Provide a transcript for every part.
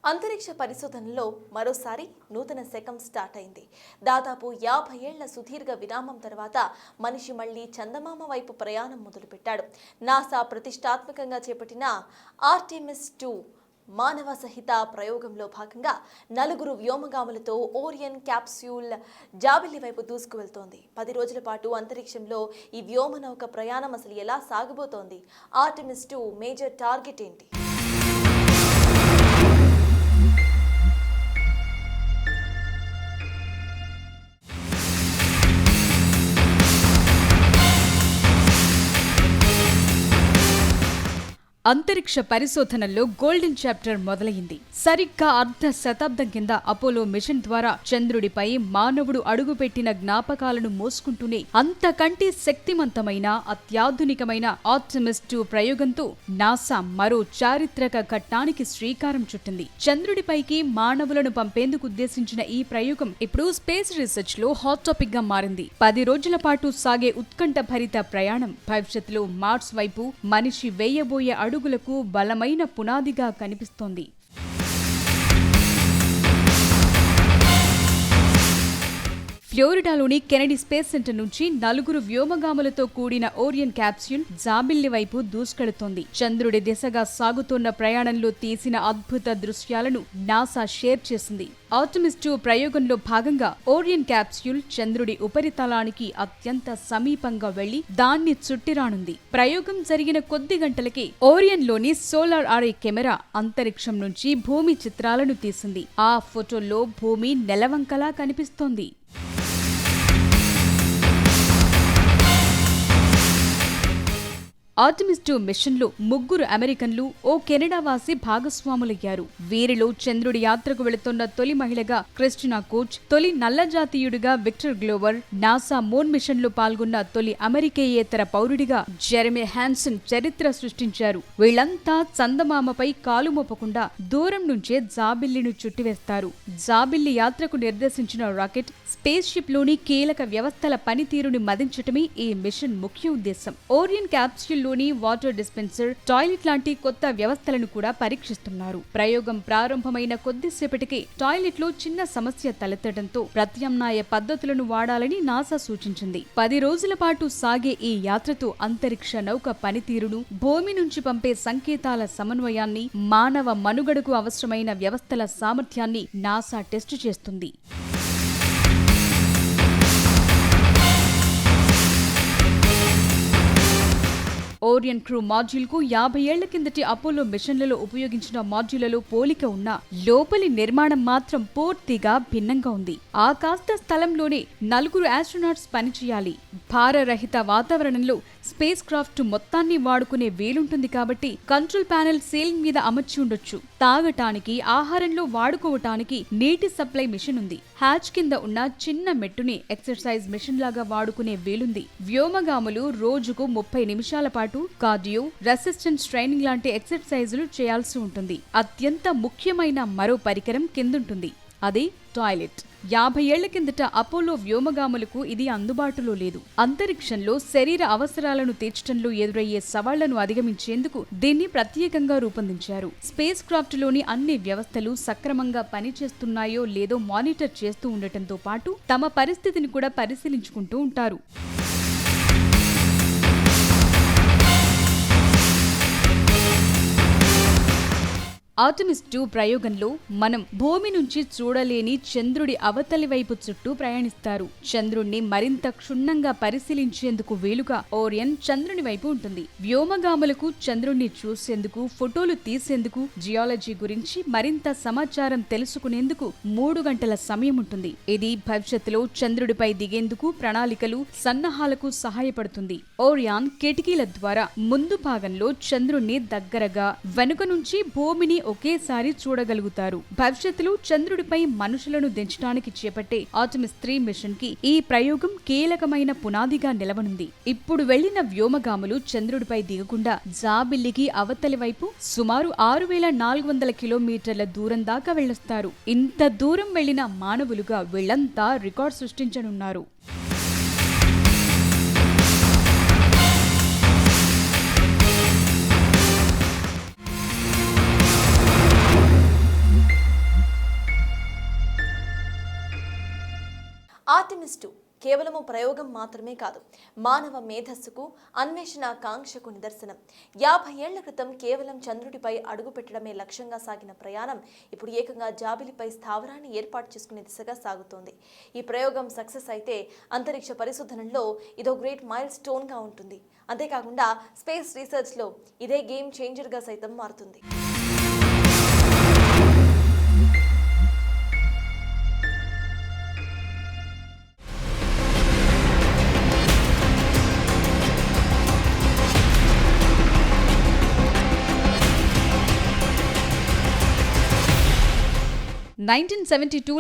అంతరిక్ష పరిశోధనలో మరోసారి నూతన శకం స్టార్ట్ అయింది. దాదాపు 50 ఏళ్ల సుదీర్ఘ విరామం తర్వాత మనిషి మళ్లీ చందమామ వైపు ప్రయాణం మొదలుపెట్టాడు. నాసా ప్రతిష్టాత్మకంగా చేపట్టిన ఆర్టెమిస్ 2 మానవ సహిత ప్రయోగంలో భాగంగా 4 వ్యోమగాములతో ఓరియన్ క్యాప్స్యూల్ జాబిల్లి వైపు దూసుకువెళ్తోంది. 10 రోజుల పాటు అంతరిక్షంలో ఈ వ్యోమనౌక ప్రయాణం అసలు ఎలా సాగబోతోంది? ఆర్టెమిస్ 2 మేజర్ టార్గెట్ ఏంటి? అంతరిక్ష పరిశోధనల్లో గోల్డెన్ చాప్టర్ మొదలైంది. సరిగ్గా అర్ధ శతాబ్దం కింద అపోలో మిషన్ ద్వారా చంద్రుడిపై మానవుడు అడుగుపెట్టిన జ్ఞాపకాలను మోసుకుంటూనే అంతకంటే శక్తివంతమైన అత్యాధునికమైన ఆర్టెమిస్ 2 ప్రయోగంతో నాసా మరో చారిత్రక ఘట్టానికి శ్రీకారం చుట్టింది. చంద్రుడిపైకి మానవులను పంపేందుకు ఉద్దేశించిన ఈ ప్రయోగం ఇప్పుడు స్పేస్ రీసెర్చ్ లో హాట్ టాపిక్ గా మారింది. 10 రోజుల పాటు సాగే ఉత్కంఠ భరిత ప్రయాణం భవిష్యత్తులో మార్స్ వైపు మనిషి వేయబోయే అడుగులకు బలమైన పునాదిగా కనిపిస్తోంది. ఫ్లోరిడాలోని కెనడీ స్పేస్ సెంటర్ నుంచి 4 వ్యోమగాములతో కూడిన ఓరియన్ క్యాప్స్యూల్ జాబిల్లి వైపు దూసుకెళుతోంది. చంద్రుడి దిశగా సాగుతున్న ప్రయాణంలో తీసిన అద్భుత దృశ్యాలను నాసా షేర్ చేసింది. ఆర్టెమిస్ 2 ప్రయోగంలో భాగంగా ఓరియన్ క్యాప్స్యూల్ చంద్రుడి ఉపరితలానికి అత్యంత సమీపంగా వెళ్లి దాన్ని చుట్టిరానుంది. ప్రయోగం జరిగిన కొద్ది గంటలకే ఓరియన్లోని సోలార్ అరే కెమెరా అంతరిక్షం నుంచి భూమి చిత్రాలను తీసింది. ఆ ఫోటోల్లో భూమి నెలవంకలా కనిపిస్తోంది. ఆర్టెమిస్ 2 మిషన్లో 3 అమెరికన్లు, ఓ కెనడా వాసి భాగస్వాములయ్యారు. వీరిలో చంద్రుడి యాత్రకు వెళుతున్న తొలి మహిళగా క్రిస్టినా కోచ్, తొలి నల్లజాతీయుడిగా విక్టర్ గ్లోవర్, నాసా మూన్ మిషన్లో పాల్గొన్న తొలి అమెరికేయేతర పౌరుడిగా జెరెమీ హ్యాన్సన్ చరిత్ర సృష్టించారు. వీళ్లంతా చందమామపై కాలు మోపకుండా దూరం నుంచే జాబిల్లిను చుట్టివేస్తారు. జాబిల్లి యాత్రకు నిర్దేశించిన రాకెట్, స్పేస్ షిప్ లోని కీలక వ్యవస్థల పనితీరుని మదించటమే ఈ మిషన్ ముఖ్య ఉద్దేశం. ఓరియన్ క్యాప్స్యూల్ లోని వాటర్ డిస్పెన్సర్, టాయిలెట్ లాంటి కొత్త వ్యవస్థలను కూడా పరీక్షిస్తున్నారు. ప్రయోగం ప్రారంభమైన కొద్దిసేపటికే టాయిలెట్ లో చిన్న సమస్య తలెత్తడంతో ప్రత్యామ్నాయ పద్ధతులను వాడాలని నాసా సూచించింది. 10 రోజుల పాటు సాగే ఈ యాత్రతో అంతరిక్ష నౌక పనితీరును, భూమి నుంచి పంపే సంకేతాల సమన్వయాన్ని, మానవ మనుగడకు అవసరమైన వ్యవస్థల సామర్థ్యాన్ని నాసా టెస్టు చేస్తుంది. ఓరియన్ క్రూ మాడ్యూల్ కు 50 ఏళ్ల కిందటి అపోలో మిషన్లలో ఉపయోగించిన మాడ్యూళ్లలో పోలిక ఉన్న లోపలి నిర్మాణం మాత్రం పూర్తిగా భిన్నంగా ఉంది. ఆ కాస్త స్థలంలోనే 4 ఆస్ట్రోనాట్స్ పనిచేయాలి. భారరహిత వాతావరణంలో స్పేస్ క్రాఫ్ట్ మొత్తాన్ని వాడుకునే వీలుంటుంది కాబట్టి కంట్రోల్ ప్యానెల్ సీలింగ్ మీద అమర్చి ఉండొచ్చు. తాగటానికి, ఆహారంలో వాడుకోవటానికి నీటి సప్లై మిషన్ ఉంది. హ్యాచ్ కింద ఉన్న చిన్న మెట్టుని ఎక్సర్సైజ్ మిషన్ లాగా వాడుకునే వీలుంది. వ్యోమగాములు రోజుకు 30 నిమిషాల పాటు కార్డియో, రెసిస్టెన్స్ ట్రైనింగ్ లాంటి ఎక్సర్సైజులు చేయాల్సి ఉంటుంది. అత్యంత ముఖ్యమైన మరో పరికరం కిందుంటుంది. అదే టాయిలెట్. 50 ఏళ్ల కిందట అపోలో వ్యోమగాములకు ఇది అందుబాటులో లేదు. అంతరిక్షంలో శరీర అవసరాలను తీర్చడంలో ఎదురయ్యే సవాళ్లను అధిగమించేందుకు దీన్ని ప్రత్యేకంగా రూపొందించారు. స్పేస్ క్రాఫ్ట్ లోని అన్ని వ్యవస్థలు సక్రమంగా పనిచేస్తున్నాయో లేదో మానిటర్ చేస్తూ ఉండటంతో పాటు తమ పరిస్థితిని కూడా పరిశీలించుకుంటూ ఉంటారు. ఆర్టెమిస్ 2 ప్రయోగంలో మనం భూమి నుంచి చూడలేని చంద్రుడి అవతలి వైపు చుట్టూ ప్రయాణిస్తారు. చంద్రుణ్ణి మరింత క్షుణ్ణంగా పరిశీలించేందుకు వీలుగా ఓరియన్ చంద్రుని వైపు ఉంటుంది. వ్యోమగాములకు చంద్రుణ్ణి చూసేందుకు, ఫోటోలు తీసేందుకు, జియాలజీ గురించి మరింత సమాచారం తెలుసుకునేందుకు 3 గంటల సమయం ఉంటుంది. ఇది భవిష్యత్తులో చంద్రుడిపై దిగేందుకు ప్రణాళికలు, సన్నాహాలకు సహాయపడుతుంది. ఓరియాన్ కిటికీల ద్వారా ముందు భాగంలో చంద్రుణ్ణి దగ్గరగా, వెనుక నుంచి భూమిని ఒకేసారి చూడగలుగుతారు. భవిష్యత్తులో చంద్రుడిపై మనుషులను దించడానికి చేపట్టే ఆర్టెమిస్ 3 మిషన్ కి ఈ ప్రయోగం కీలకమైన పునాదిగా నిలవనుంది. ఇప్పుడు వెళ్లిన వ్యోమగాములు చంద్రుడిపై దిగకుండా జాబిల్లికి అవతలి వైపు సుమారు 6400 కిలోమీటర్ల దూరం దాకా వెళ్లొస్తారు. ఇంత దూరం వెళ్లిన మానవులుగా వీళ్లంతా రికార్డ్ సృష్టించనున్నారు. ఆర్టెమిస్ 2 కేవలము ప్రయోగం మాత్రమే కాదు, మానవ మేధస్సుకు, అన్వేషణ కాంక్షకు నిదర్శనం. 50 ఏళ్ల క్రితం కేవలం చంద్రుడిపై అడుగు పెట్టడమే లక్ష్యంగా సాగిన ప్రయాణం ఇప్పుడు ఏకంగా జాబిలిపై స్థావరాన్ని ఏర్పాటు చేసుకునే దిశగా సాగుతోంది. ఈ ప్రయోగం సక్సెస్ అయితే అంతరిక్ష పరిశోధనలో ఇదో గ్రేట్ మైల్ స్టోన్గా ఉంటుంది. అంతేకాకుండా స్పేస్ రీసెర్చ్లో ఇదే గేమ్ చేంజర్గా సైతం మారుతుంది.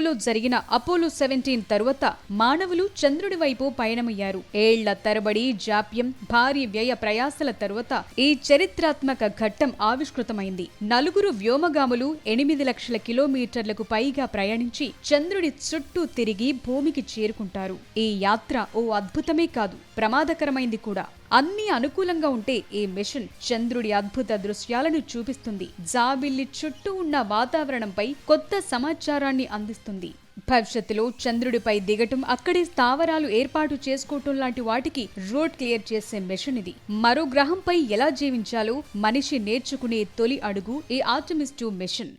లో జరిగిన అపోలో 17 తరువాత మానవులు చంద్రుడి వైపు పయనమయ్యారు. ఏళ్ల తరబడి జాప్యం, భారీ వ్యయ ప్రయాసల తరువాత ఈ చరిత్రాత్మక ఘట్టం ఆవిష్కృతమైంది. 4 వ్యోమగాములు 8 లక్షల కిలోమీటర్లకు పైగా ప్రయాణించి చంద్రుడి చుట్టూ తిరిగి భూమికి చేరుకుంటారు. ఈ యాత్ర ఓ అద్భుతమే కాదు, ప్రమాదకరమైంది కూడా. అన్ని అనుకూలంగా ఉంటే ఈ మిషన్ చంద్రుడి అద్భుత దృశ్యాలను చూపిస్తుంది, జాబిల్లి చుట్టూ ఉన్న వాతావరణంపై కొత్త సమాచారాన్ని అందిస్తుంది. భవిష్యత్తులో చంద్రుడిపై దిగటం, అక్కడే స్థావరాలు ఏర్పాటు చేసుకోవటం లాంటి వాటికి రోడ్ క్లియర్ చేసే మిషన్ ఇది. మరో గ్రహంపై ఎలా జీవించాలో మనిషి నేర్చుకునే తొలి అడుగు ఈ ఆర్టెమిస్ 2 మిషన్.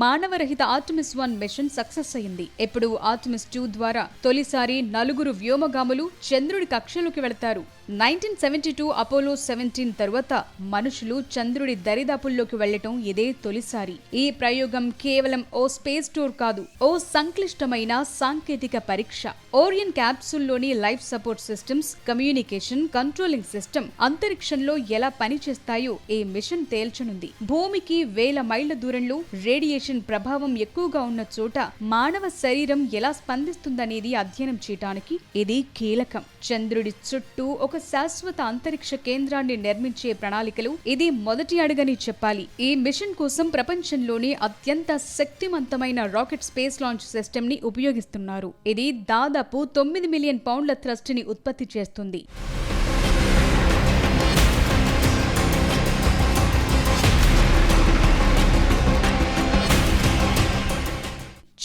మానవరహిత ఆర్టెమిస్ 1 మిషన్ సక్సెస్ అయింది. ఇప్పుడు ఆర్టెమిస్ 2 ద్వారా తొలిసారి 4 వ్యోమగాములు చంద్రుడి కక్షలోకి వెళతారు. 1972 అపోలో 17 తరువాత మనుషులు చంద్రుడి దరిదాపుల్లోకి వెళ్లటం ఇదే తొలిసారి. ఈ ప్రయోగం కేవలం ఓ స్పేస్ టూర్ కాదు, ఓ సంక్లిష్టమైన సాంకేతిక పరీక్ష. ఓరియన్ క్యాప్సూల్లోని life support systems, communication, controlling system అంతరిక్షంలో ఎలా పనిచేస్తాయో ఈ మిషన్ తేల్చనుంది. భూమికి వేల మైళ్ల దూరంలో రేడియేషన్ ప్రభావం ఎక్కువగా ఉన్న చోట మానవ శరీరం ఎలా స్పందిస్తుందనేది అధ్యయనం చేయడానికి ఇది కీలకం. చంద్రుడి చుట్టూ ఒక శాశ్వత అంతరిక్ష కేంద్రాన్ని నిర్మించే ప్రణాళికలు ఇది మొదటి అడుగని చెప్పాలి. ఈ మిషన్ కోసం ప్రపంచంలోని అత్యంత శక్తివంతమైన రాకెట్ స్పేస్ లాంచ్ సిస్టమ్ ని ఉపయోగిస్తున్నారు. ఇది దాదాపు 9 మిలియన్ పౌండ్ల థ్రస్ట్ ని ఉత్పత్తి చేస్తుంది.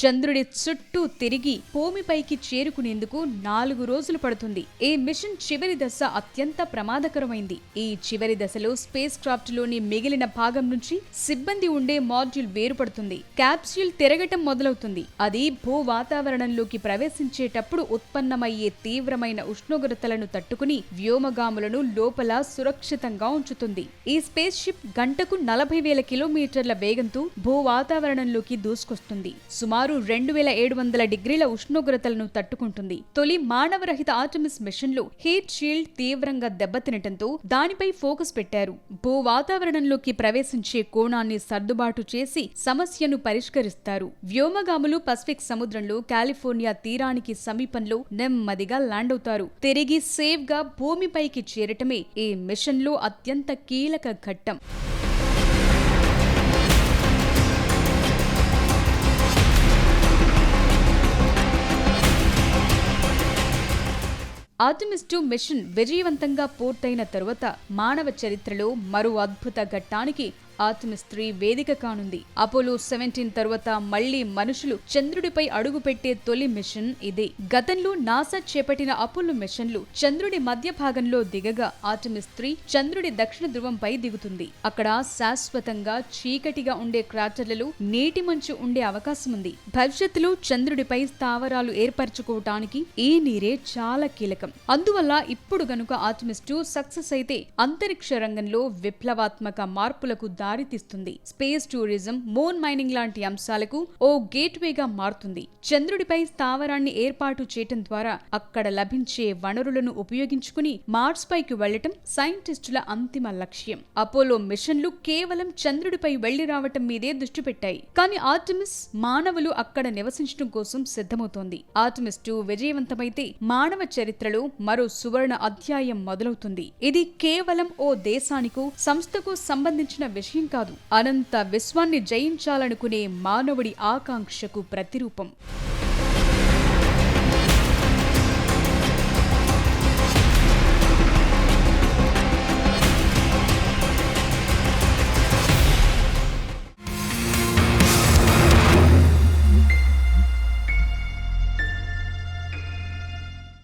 చంద్రుడి చుట్టూ తిరిగి భూమిపైకి చేరుకునేందుకు 4 రోజులు పడుతుంది. ఈ మిషన్ చివరి దశ అత్యంత ప్రమాదకరమైంది. ఈ చివరి దశలో స్పేస్ క్రాఫ్ట్ లోని మిగిలిన భాగం నుంచి సిబ్బంది ఉండే మాడ్యూల్ వేరుపడుతుంది. క్యాప్సూల్ తిరగటం మొదలవుతుంది. అది భూ వాతావరణంలోకి ప్రవేశించేటప్పుడు ఉత్పన్నమయ్యే తీవ్రమైన ఉష్ణోగ్రతలను తట్టుకుని వ్యోమగాములను లోపల సురక్షితంగా ఉంచుతుంది. ఈ స్పేస్ షిప్ గంటకు 40,000 కిలోమీటర్ల వేగంతో భూ వాతావరణంలోకి దూసుకొస్తుంది. సుమారు 2700 డిగ్రీల ఉష్ణోగ్రతలను తట్టుకుంటుంది. తొలి మానవరహిత ఆర్టెమిస్ మిషన్ లో హీట్ షీల్డ్ తీవ్రంగా దెబ్బతినటంతో దానిపై ఫోకస్ పెట్టారు. భూ వాతావరణంలోకి ప్రవేశించే కోణాన్ని సర్దుబాటు చేసి సమస్యను పరిష్కరిస్తారు. వ్యోమగాములు పసిఫిక్ సముద్రంలో కాలిఫోర్నియా తీరానికి సమీపంలో నెమ్మదిగా ల్యాండ్ అవుతారు. తిరిగి సేఫ్ గా భూమిపైకి చేరటమే ఈ మిషన్ లో అత్యంత కీలక ఘట్టం. ఆర్టెమిస్ 2 మిషన్ విజయవంతంగా పూర్తయిన తరువాత మానవ చరిత్రలో మరో అద్భుత ఘట్టానికి ఆర్టెమిస్ 3 వేదిక కానుంది. అపోలో 17 తరువాత మళ్లీ మనుషులు చంద్రుడిపై అడుగుపెట్టే తొలి మిషన్ ఇదే. గతంలో నాసా చేపట్టిన అపోలో మిషన్లు చంద్రుడి మధ్య భాగంలో దిగగా ఆర్టెమిస్ 3 చంద్రుడి దక్షిణ ధ్రువంపై దిగుతుంది. అక్కడ శాశ్వతంగా చీకటిగా ఉండే క్రాటర్లలో నీటి మంచు ఉండే అవకాశం ఉంది. భవిష్యత్తులో చంద్రుడిపై స్థావరాలు ఏర్పరచుకోవటానికి ఈ నీరే చాలా కీలకం. అందువల్ల ఇప్పుడు గనుక ఆర్టెమిస్ 2 సక్సెస్ అయితే అంతరిక్ష రంగంలో విప్లవాత్మక మార్పులకు దారితీస్తుంది. స్పేస్ టూరిజం, మూన్ మైనింగ్ లాంటి అంశాలకు ఓ గేట్వేగా మారుతుంది. చంద్రుడిపై స్థావరాన్ని ఏర్పాటు చేయటం ద్వారా అక్కడ లభించే వనరులను ఉపయోగించుకుని మార్స్ పైకి వెళ్లటం సైంటిస్టుల అంతిమ లక్ష్యం. అపోలో మిషన్లు కేవలం చంద్రుడిపై వెళ్లి రావటం మీదే దృష్టి పెట్టాయి. కానీ ఆర్టెమిస్ మానవులు అక్కడ నివసించడం కోసం సిద్ధమవుతోంది. ఆర్టెమిస్ 2 విజయవంతమైతే మానవ చరిత్రలో మరో సువర్ణ అధ్యాయం మొదలవుతుంది. ఇది కేవలం ఓ దేశానికో సంస్థకు సంబంధించిన విషయం కాదు, అనంత విశ్వాన్ని జయించాలనుకునే మానవుడి ఆకాంక్షకు ప్రతిరూపం.